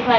బాబు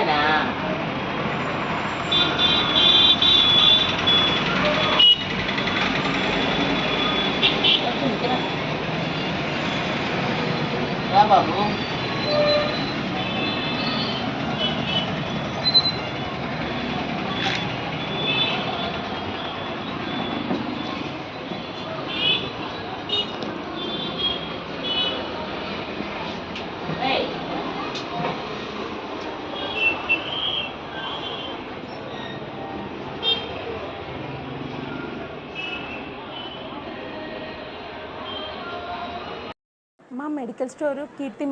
మా medical store కీర్తి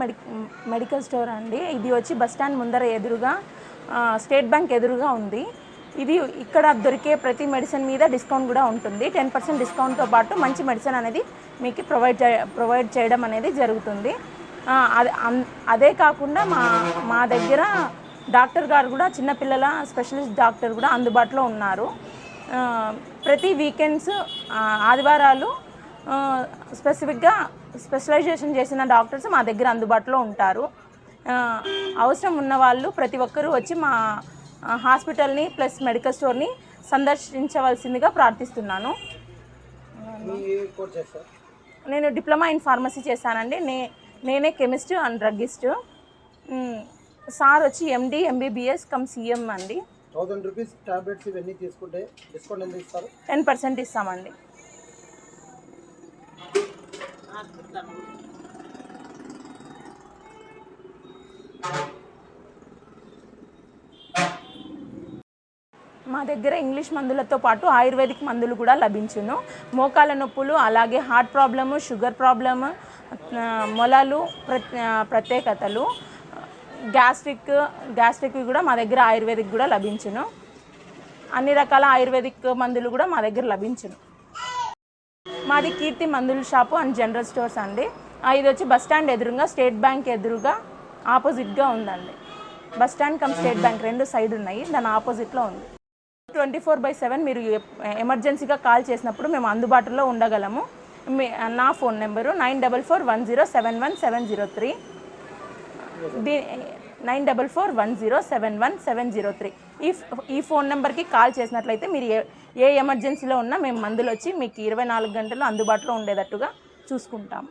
medical store అండి. ఇది వచ్చి బస్ స్టాండ్ ముందర ఎదురుగా స్టేట్ బ్యాంక్ ఎదురుగా ఉంది. ఇది ఇక్కడ దొరికే ప్రతి మెడిసిన్ మీద డిస్కౌంట్ కూడా ఉంటుంది. 10% డిస్కౌంట్తో పాటు మంచి మెడిసిన్ అనేది మీకు ప్రొవైడ్ చేయడం అనేది జరుగుతుంది. అదే కాకుండా మా దగ్గర డాక్టర్ గారు కూడా చిన్నపిల్లల స్పెషలిస్ట్ డాక్టర్ కూడా అందుబాటులో ఉన్నారు. ప్రతి వీకెండ్స్ ఆదివారాలు స్పెసిఫిక్గా స్పెషలైజేషన్ చేసిన డాక్టర్స్ మా దగ్గర అందుబాటులో ఉంటారు. అవసరం ఉన్న వాళ్ళు ప్రతి ఒక్కరూ వచ్చి మా హాస్పిటల్ని ప్లస్ మెడికల్ స్టోర్ని సందర్శించవలసిందిగా ప్రార్థిస్తున్నాను. నేను డిప్లొమా ఇన్ ఫార్మసీ చేశానండి. నేనే కెమిస్ట్ అండ్ డ్రగ్గిస్ట్. సార్ వచ్చి ఎండి ఎంబీబీఎస్ కమ్ సిఎం అండి. 1000 రూపీస్ టాబ్లెట్స్ ఇవన్నీ తీసుకుంటే డిస్కౌంట్ ఎంత ఇస్తారు? 10% ఇస్తామండి. మా దగ్గర ఇంగ్లీష్ మందులతో పాటు ఆయుర్వేదిక్ మందులు కూడా లభించును. మోకాల నొప్పులు, అలాగే హార్ట్ ప్రాబ్లము, షుగర్ ప్రాబ్లము, మొలలు ప్రత్యేకతలు, గ్యాస్ట్రిక్ కూడా మా దగ్గర ఆయుర్వేదిక్ కూడా లభించును. అన్ని రకాల ఆయుర్వేదిక్ మందులు కూడా మా దగ్గర లభించును. మాది కీర్తి మందుల షాపు అండ్ జనరల్ స్టోర్స్ అండి. ఇది వచ్చి బస్ స్టాండ్ ఎదురుగా స్టేట్ బ్యాంక్ ఎదురుగా ఆపోజిట్గా ఉందండి. Bus stand come state bank రెండు సైడ్ ఉన్నాయి, దాని ఆపోజిట్లో ఉంది. 24/7 మీరు ఎమర్జెన్సీగా కాల్ చేసినప్పుడు మేము అందుబాటులో ఉండగలము. నా ఫోన్ నెంబరు 9441071703. 9441071703. ఈ ఫోన్ నెంబర్కి కాల్ చేసినట్లయితే మీరు ఏ ఎమర్జెన్సీలో ఉన్నా మేము మందులు వచ్చి మీకు 24 గంటలు అందుబాటులో ఉండేటట్టుగా చూసుకుంటాం.